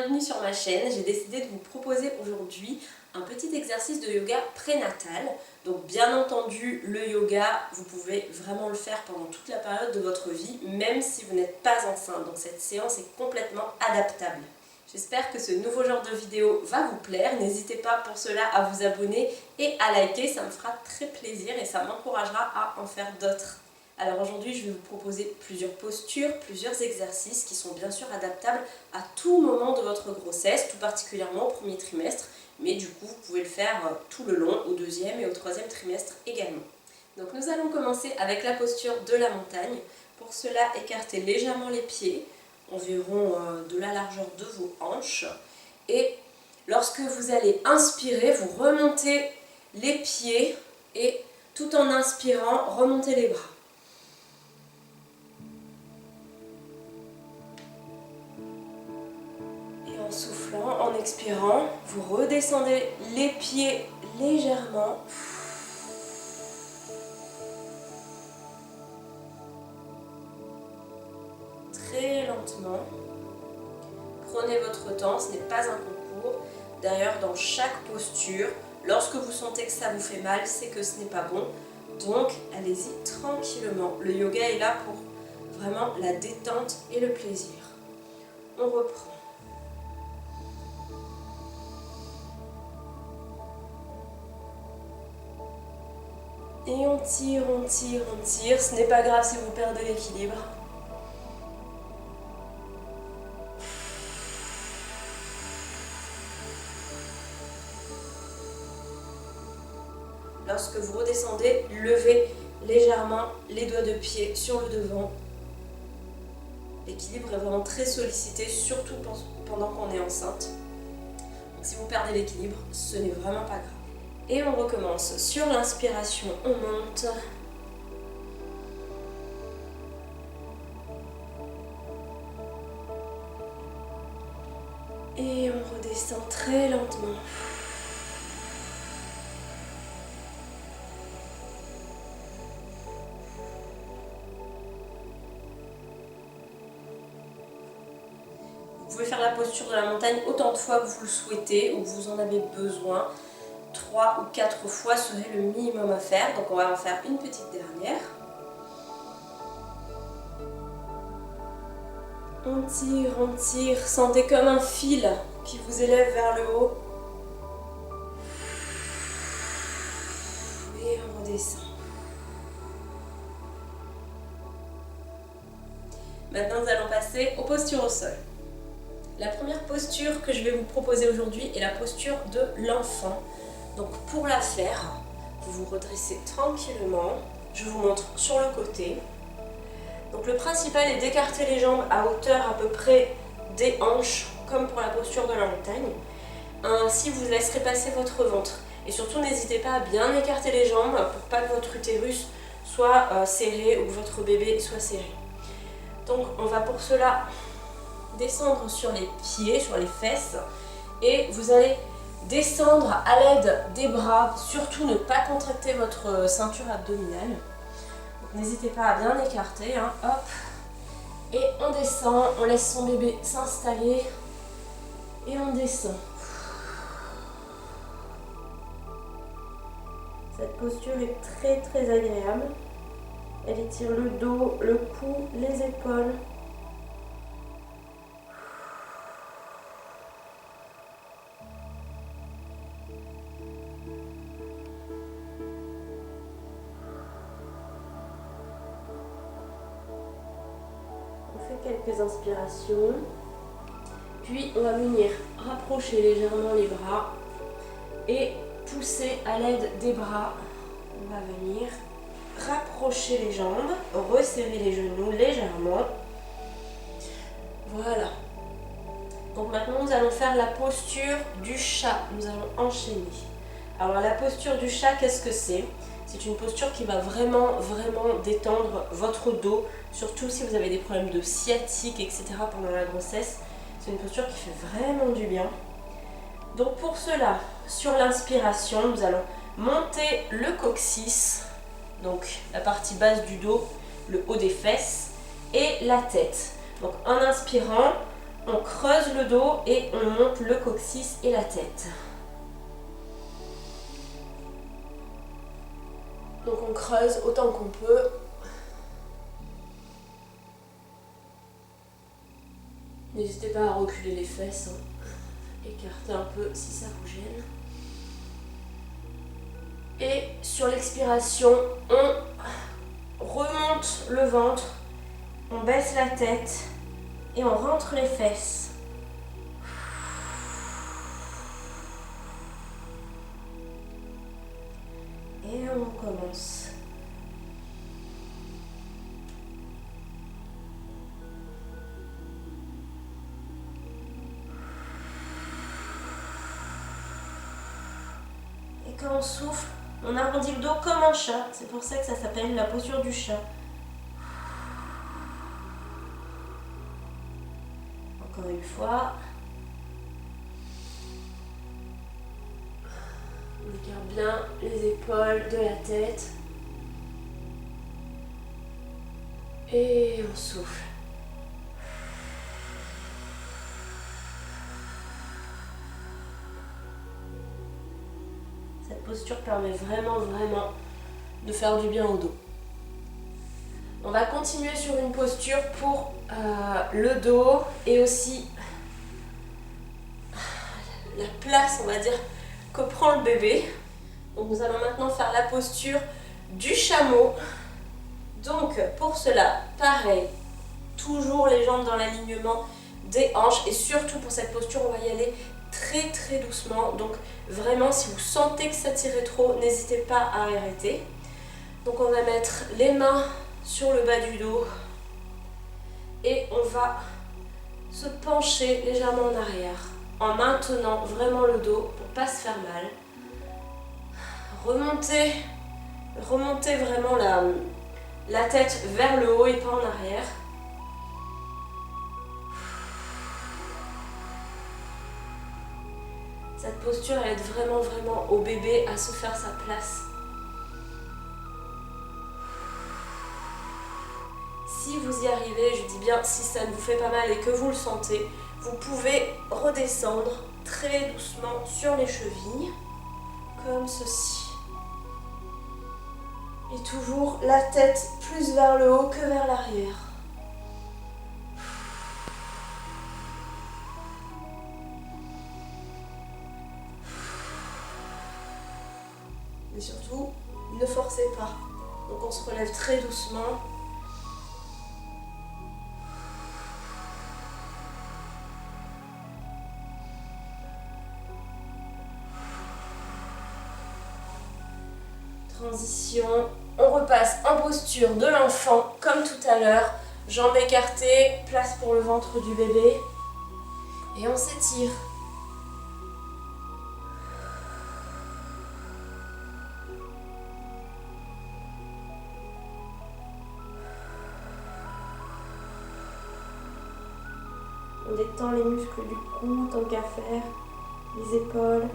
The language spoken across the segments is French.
bienvenue sur ma chaîne. J'ai décidé de vous proposer aujourd'hui un petit exercice de yoga prénatal. Donc bien entendu, le yoga, vous pouvez vraiment le faire pendant toute la période de votre vie, même si vous n'êtes pas enceinte. Donc cette séance est complètement adaptable. J'espère que ce nouveau genre de vidéo va vous plaire. N'hésitez pas pour cela à vous abonner et à liker, ça me fera très plaisir et ça m'encouragera à en faire d'autres. Alors aujourd'hui, je vais vous proposer plusieurs postures, plusieurs exercices qui sont bien sûr adaptables à tout moment de votre grossesse, tout particulièrement au premier trimestre, mais du coup, vous pouvez le faire tout le long, au deuxième et au troisième trimestre également. Donc nous allons commencer avec la posture de la montagne. Pour cela, écartez légèrement les pieds, environ de la largeur de vos hanches. Et lorsque vous allez inspirer, vous remontez les pieds et tout en inspirant, remontez les bras. En soufflant, en expirant, vous redescendez les pieds légèrement. Très lentement. Prenez votre temps, ce n'est pas un concours. D'ailleurs, dans chaque posture, lorsque vous sentez que ça vous fait mal, c'est que ce n'est pas bon. Donc, allez-y tranquillement. Le yoga est là pour vraiment la détente et le plaisir. On reprend. Et on tire, on tire, on tire. Ce n'est pas grave si vous perdez l'équilibre. Lorsque vous redescendez, levez légèrement les doigts de pied sur le devant. L'équilibre est vraiment très sollicité, surtout pendant qu'on est enceinte. Donc si vous perdez l'équilibre, ce n'est vraiment pas grave. Et on recommence. Sur l'inspiration, on monte. Et on redescend très lentement. Vous pouvez faire la posture de la montagne autant de fois que vous le souhaitez ou que vous en avez besoin. 3 ou 4 fois serait le minimum à faire. Donc on va en faire une petite dernière. On tire. Sentez comme un fil qui vous élève vers le haut. Et on redescend. Maintenant nous allons passer aux postures au sol. La première posture que je vais vous proposer aujourd'hui est la posture de l'enfant. Donc pour la faire, vous vous redressez tranquillement. Je vous montre sur le côté. Donc le principal est d'écarter les jambes à hauteur à peu près des hanches, comme pour la posture de la montagne. Ainsi vous laisserez passer votre ventre. Et surtout n'hésitez pas à bien écarter les jambes pour pas que votre utérus soit serré ou que votre bébé soit serré. Donc on va pour cela descendre sur les pieds, sur les fesses, et vous allez descendre à l'aide des bras, surtout ne pas contracter votre ceinture abdominale. N'hésitez pas à bien écarter, hein. Hop. Et on descend, on laisse son bébé s'installer et on descend. Cette posture est très très agréable. Elle étire le dos, le cou, les épaules. Quelques inspirations, puis on va venir rapprocher légèrement les bras et pousser à l'aide des bras. On va venir rapprocher les jambes, resserrer les genoux légèrement. Voilà. Donc maintenant nous allons faire la posture du chat. Nous allons enchaîner. Alors la posture du chat, qu'est-ce que c'est ? C'est une posture qui va vraiment détendre votre dos, surtout si vous avez des problèmes de sciatique, etc. pendant la grossesse. C'est une posture qui fait vraiment du bien. Donc pour cela, sur l'inspiration, nous allons monter le coccyx, donc la partie basse du dos, le haut des fesses et la tête. Donc en inspirant, On creuse le dos et on monte le coccyx et la tête. Donc on creuse autant qu'on peut. N'hésitez pas à reculer les fesses, hein. Écartez un peu si ça vous gêne. Et sur l'expiration, on remonte le ventre, on baisse la tête et on rentre les fesses. Et on commence. Et quand on souffle, on arrondit le dos comme un chat. C'est pour ça que ça s'appelle la posture du chat. Encore une fois. On écarte bien les épaules de la tête. Et on souffle. Cette posture permet vraiment de faire du bien au dos. On va continuer sur une posture pour le dos et aussi la place, on va dire, que prend le bébé. Donc nous allons maintenant faire la posture du chameau. Donc pour cela, pareil, toujours les jambes dans l'alignement des hanches et surtout pour cette posture, on va y aller très doucement. Donc vraiment, si vous sentez que ça tire trop, n'hésitez pas à arrêter. Donc on va mettre les mains sur le bas du dos et on va se pencher légèrement en arrière en maintenant vraiment le dos pour ne pas se faire mal. Remontez vraiment la tête vers le haut et pas en arrière. Cette posture elle aide vraiment au bébé à se faire sa place. Si vous y arrivez, je dis bien si ça ne vous fait pas mal et que vous le sentez, vous pouvez redescendre très doucement sur les chevilles, comme ceci. Et toujours la tête plus vers le haut que vers l'arrière. Mais surtout, ne forcez pas. Donc on se relève très doucement. Transition, on repasse en posture de l'enfant comme tout à l'heure, jambes écartées, place pour le ventre du bébé et on s'étire. On détend les muscles du cou tant qu'à faire, les épaules.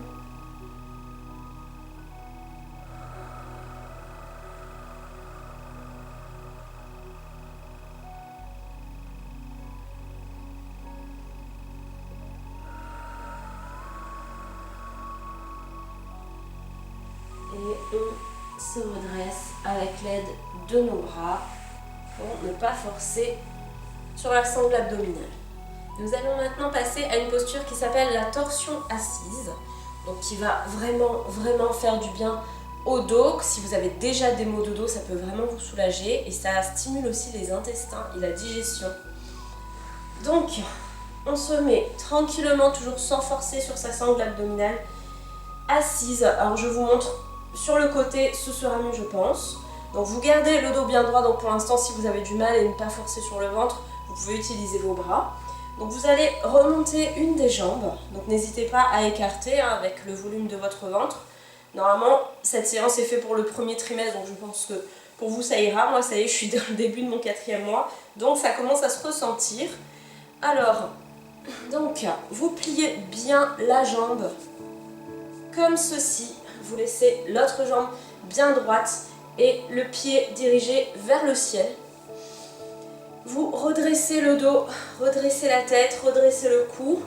Et on se redresse avec l'aide de nos bras pour ne pas forcer sur la sangle abdominale. Nous allons maintenant passer à une posture qui s'appelle la torsion assise, donc qui va vraiment faire du bien au dos. Si vous avez déjà des maux de dos, ça peut vraiment vous soulager et ça stimule aussi les intestins et la digestion. Donc, on se met tranquillement, toujours sans forcer sur sa sangle abdominale, assise. Alors je vous montre sur le côté, ce sera mieux je pense. Donc vous gardez le dos bien droit, donc pour l'instant si vous avez du mal et ne pas forcer sur le ventre, vous pouvez utiliser vos bras. Donc vous allez remonter une des jambes, donc n'hésitez pas à écarter avec le volume de votre ventre. Normalement cette séance est faite pour le premier trimestre, donc je pense que pour vous ça ira. Moi ça y est, je suis dans le début de mon 4e mois, donc ça commence à se ressentir. Alors, donc vous pliez bien la jambe comme ceci, vous laissez l'autre jambe bien droite et le pied dirigé vers le ciel. Vous redressez le dos, redressez la tête, redressez le cou.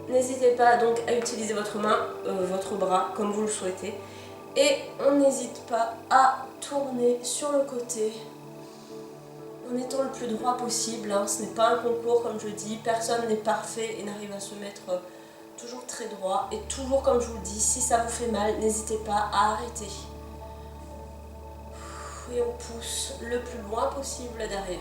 N'hésitez pas donc à utiliser votre main, votre bras comme vous le souhaitez. Et on n'hésite pas à tourner sur le côté en étant le plus droit possible. Hein. Ce n'est pas un concours comme je dis, personne n'est parfait et n'arrive à se mettre toujours très droit. Et toujours comme je vous le dis, si ça vous fait mal, n'hésitez pas à arrêter. Et on pousse le plus loin possible derrière.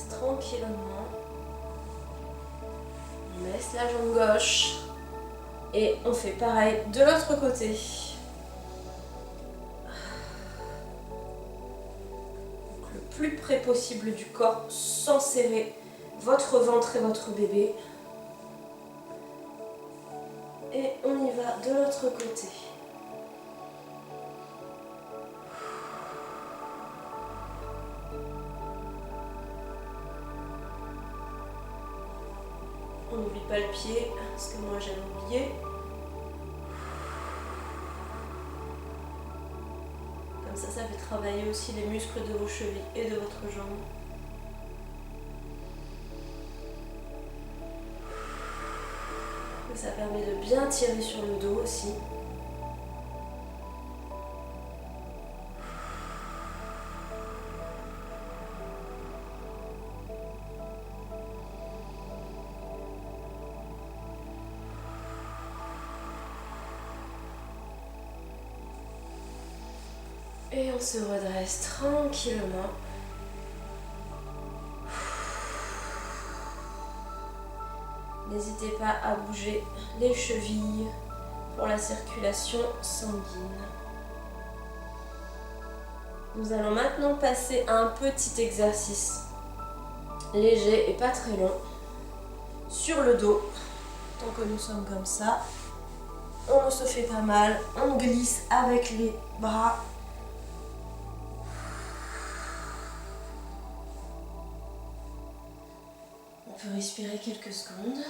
Tranquillement, on laisse la jambe gauche et on fait pareil de l'autre côté. Donc, le plus près possible du corps sans serrer votre ventre et votre bébé. Et on y va de l'autre côté. On n'oublie pas le pied, parce que moi j'avais oublié. Comme ça fait travailler aussi les muscles de vos chevilles et de votre jambe. Et ça permet de bien tirer sur le dos aussi. Et on se redresse tranquillement. N'hésitez pas à bouger les chevilles pour la circulation sanguine. Nous allons maintenant passer à un petit exercice léger et pas très long sur le dos. Tant que nous sommes comme ça, on ne se fait pas mal, on glisse avec les bras. On peut respirer quelques secondes.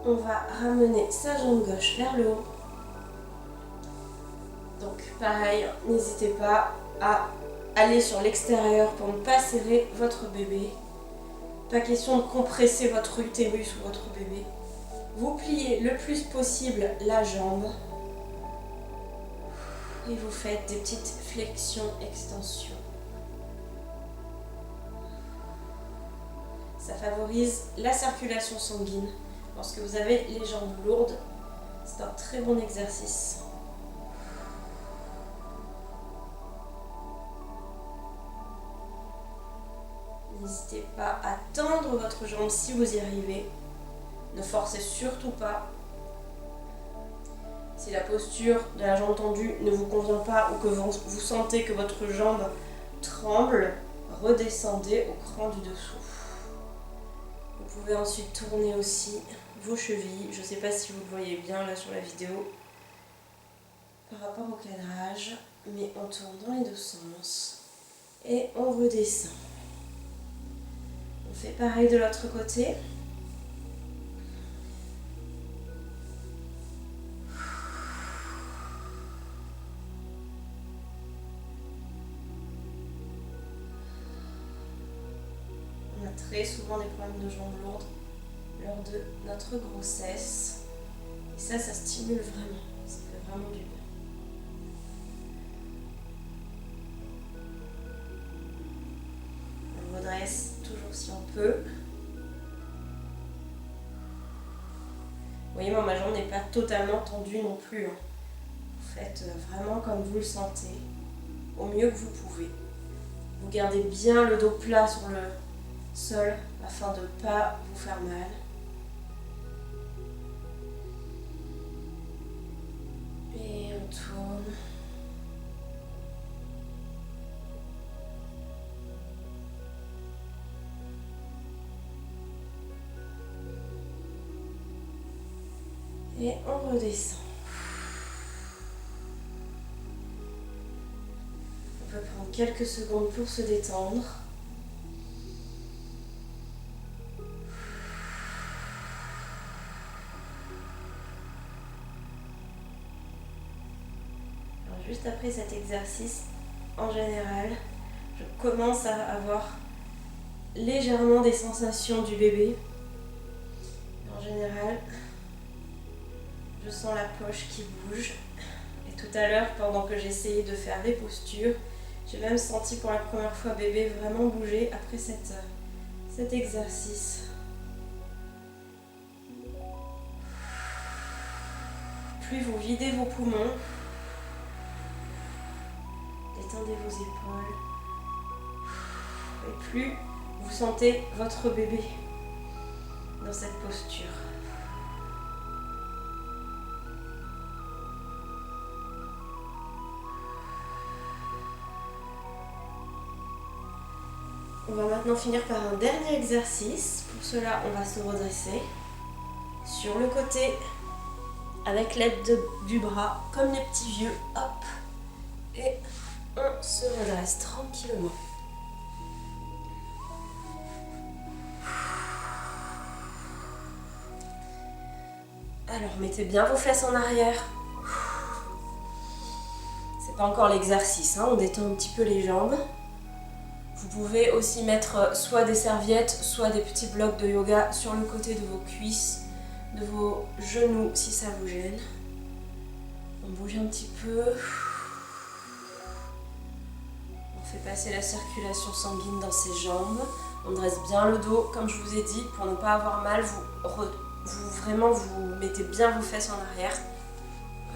On va ramener sa jambe gauche vers le haut. Donc pareil, n'hésitez pas à aller sur l'extérieur pour ne pas serrer votre bébé. Pas question de compresser votre utérus ou votre bébé. Vous pliez le plus possible la jambe et vous faites des petites flexions-extensions. Ça favorise la circulation sanguine. Lorsque vous avez les jambes lourdes, c'est un très bon exercice. N'hésitez pas à tendre votre jambe si vous y arrivez. Ne forcez surtout pas. Si la posture de la jambe tendue ne vous convient pas ou que vous sentez que votre jambe tremble, redescendez au cran du dessous. Vous pouvez ensuite tourner aussi vos chevilles. Je ne sais pas si vous le voyez bien là sur la vidéo par rapport au cadrage, mais on tourne dans les deux sens et on redescend. On fait pareil de l'autre côté. On a très souvent des problèmes de jambes lourdes lors de notre grossesse. Et ça stimule vraiment. Ça fait vraiment du bien. On redresse toujours si on peut. Vous voyez, moi, ma jambe n'est pas totalement tendue non plus. Vous faites vraiment comme vous le sentez, au mieux que vous pouvez. Vous gardez bien le dos plat sol afin de ne pas vous faire mal. Et on tourne. Et on redescend. On peut prendre quelques secondes pour se détendre. Alors juste après cet exercice, en général, je commence à avoir légèrement des sensations du bébé. En général, je sens la poche qui bouge. Et tout à l'heure, pendant que j'essayais de faire les postures, j'ai même senti pour la première fois bébé vraiment bouger après cet exercice. Plus vous videz vos poumons, détendez vos épaules, et plus vous sentez votre bébé dans cette posture. On va maintenant finir par un dernier exercice. Pour cela, on va se redresser sur le côté avec l'aide du bras, comme les petits vieux. Hop. Et on se redresse tranquillement. Alors, mettez bien vos fesses en arrière. C'est pas encore l'exercice, hein, on détend un petit peu les jambes. Vous pouvez aussi mettre soit des serviettes, soit des petits blocs de yoga sur le côté de vos cuisses, de vos genoux si ça vous gêne. On bouge un petit peu. On fait passer la circulation sanguine dans ses jambes. On dresse bien le dos, comme je vous ai dit, pour ne pas avoir mal. Vous mettez bien vos fesses en arrière.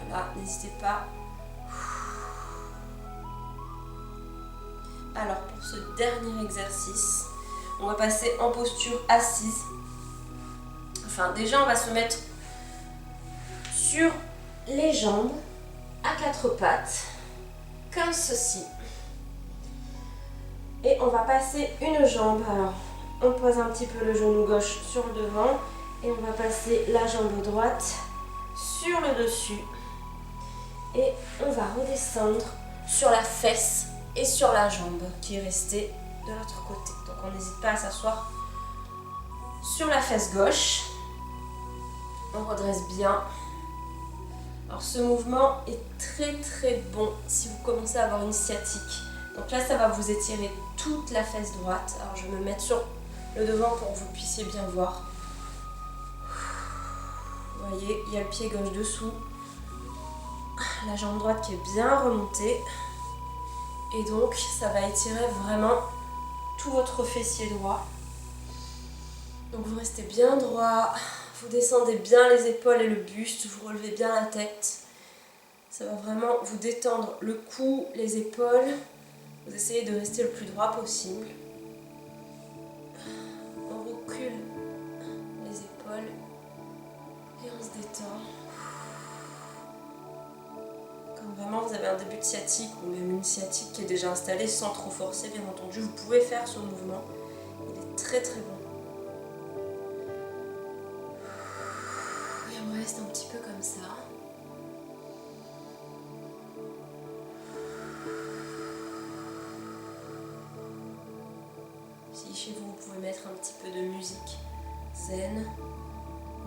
Voilà, n'hésitez pas. Alors pour ce dernier exercice, on va passer en posture assise. Enfin déjà on va se mettre sur les jambes à quatre pattes, comme ceci. Et on va passer une jambe. Alors on pose un petit peu le genou gauche sur le devant et on va passer la jambe droite sur le dessus. Et on va redescendre sur la fesse et sur la jambe qui est restée de l'autre côté. Donc on n'hésite pas à s'asseoir sur la fesse gauche. On redresse bien. Alors ce mouvement est très bon si vous commencez à avoir une sciatique. Donc là ça va vous étirer toute la fesse droite. Alors je vais me mettre sur le devant pour que vous puissiez bien voir. Vous voyez, il y a le pied gauche dessous. La jambe droite qui est bien remontée. Et donc, ça va étirer vraiment tout votre fessier droit. Donc, vous restez bien droit. Vous descendez bien les épaules et le buste. Vous relevez bien la tête. Ça va vraiment vous détendre le cou, les épaules. Vous essayez de rester le plus droit possible. On recule les épaules. Et on se détend. Quand vraiment vous avez un début de sciatique ou même une sciatique qui est déjà installée sans trop forcer, bien entendu, vous pouvez faire ce mouvement. Il est très bon. Et on reste un petit peu comme ça. Si chez vous, vous pouvez mettre un petit peu de musique zen,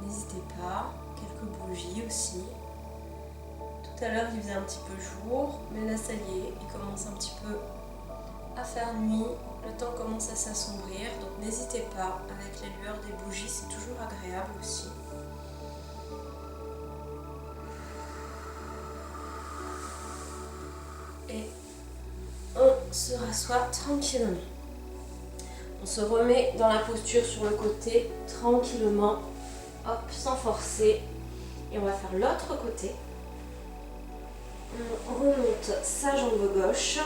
n'hésitez pas. Quelques bougies aussi. Tout à l'heure il faisait un petit peu jour, mais là ça y est, il commence un petit peu à faire nuit, le temps commence à s'assombrir, donc n'hésitez pas, avec les lueurs des bougies c'est toujours agréable aussi. Et on se rassoit tranquillement. On se remet dans la posture sur le côté, tranquillement, hop, sans forcer, et on va faire l'autre côté. On remonte sa jambe gauche,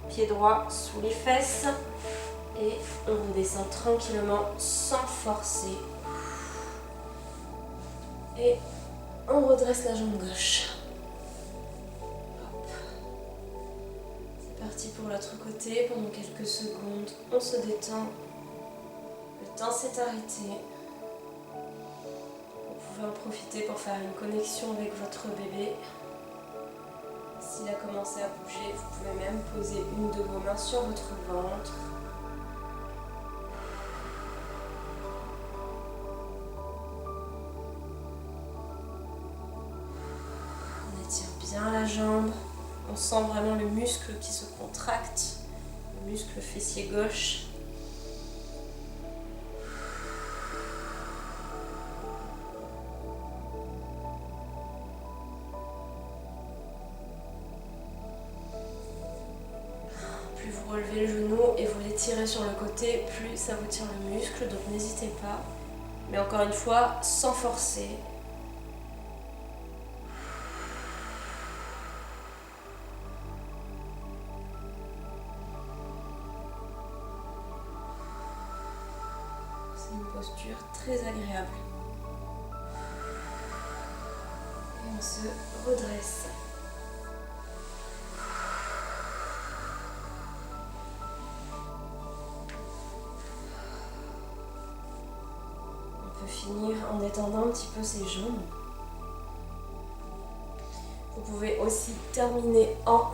pied droit sous les fesses, Et on redescend tranquillement sans forcer. Et on redresse la jambe gauche. Hop. C'est parti pour l'autre côté. Pendant quelques secondes, on se détend. Le temps s'est arrêté. Vous pouvez en profiter pour faire une connexion avec votre bébé. S'il a commencé à bouger, vous pouvez même poser une de vos mains sur votre ventre. On étire bien la jambe. On sent vraiment le muscle qui se contracte, le muscle fessier gauche. Plus vous relevez le genou et vous l'étirez sur le côté, plus ça vous tire le muscle, donc n'hésitez pas. Mais encore une fois, sans forcer. C'est une posture très agréable. Et on se redresse. Finir en détendant un petit peu ses jambes. Vous pouvez aussi terminer en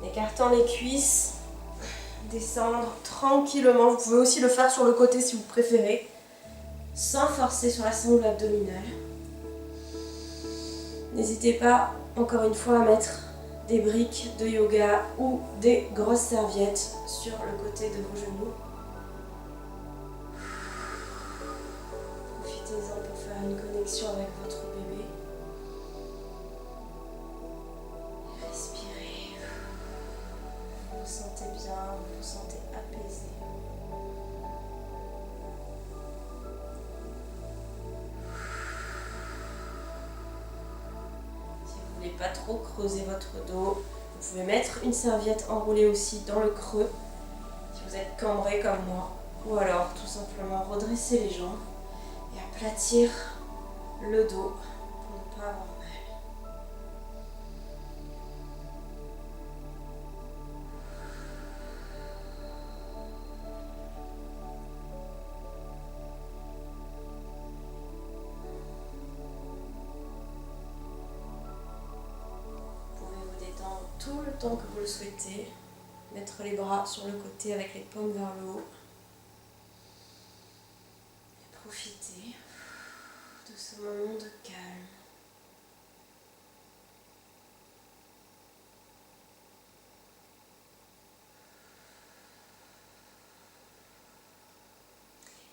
écartant les cuisses, descendre tranquillement. Vous pouvez aussi le faire sur le côté si vous préférez, sans forcer sur la sangle abdominale. N'hésitez pas, encore une fois, à mettre des briques de yoga ou des grosses serviettes sur le côté de vos genoux. Profitez-en pour faire une connexion avec votre bébé. Et respirez. Vous vous sentez bien, vous vous sentez apaisé. Si vous ne voulez pas trop creuser votre dos, vous pouvez mettre une serviette enroulée aussi dans le creux si vous êtes cambré comme moi. Ou alors tout simplement redresser les jambes et aplatir le dos pour ne pas avoir mal. Vous pouvez vous détendre tout le temps que vous le souhaitez. Mettre les bras sur le côté avec les paumes vers le haut. Profitez de ce moment de calme.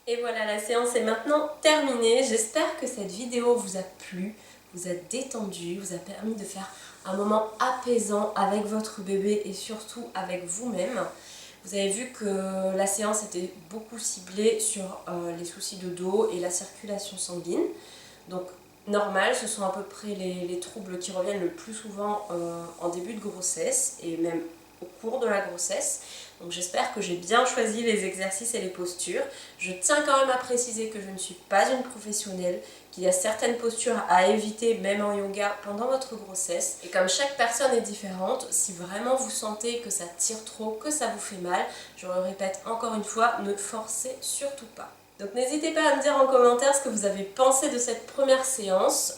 Et voilà, la séance est maintenant terminée. J'espère que cette vidéo vous a plu, vous a détendu, vous a permis de faire un moment apaisant avec votre bébé et surtout avec vous-même. Vous avez vu que la séance était beaucoup ciblée sur les soucis de dos et la circulation sanguine. Donc normal, ce sont à peu près les troubles qui reviennent le plus souvent en début de grossesse et même au cours de la grossesse. Donc j'espère que j'ai bien choisi les exercices et les postures. Je tiens quand même à préciser que je ne suis pas une professionnelle, qu'il y a certaines postures à éviter même en yoga pendant votre grossesse. Et comme chaque personne est différente, si vraiment vous sentez que ça tire trop, que ça vous fait mal, je le répète encore une fois, ne forcez surtout pas. Donc n'hésitez pas à me dire en commentaire ce que vous avez pensé de cette première séance.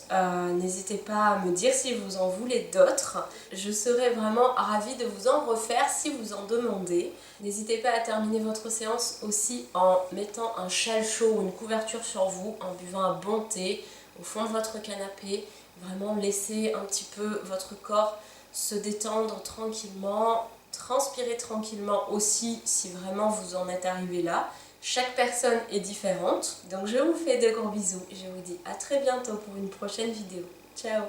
N'hésitez pas à me dire si vous en voulez d'autres. Je serais vraiment ravie de vous en refaire si vous en demandez. N'hésitez pas à terminer votre séance aussi en mettant un châle chaud ou une couverture sur vous, en buvant un bon thé au fond de votre canapé. Vraiment laissez un petit peu votre corps se détendre tranquillement, transpirer tranquillement aussi si vraiment vous en êtes arrivé là. Chaque personne est différente, donc je vous fais de gros bisous et je vous dis à très bientôt pour une prochaine vidéo. Ciao!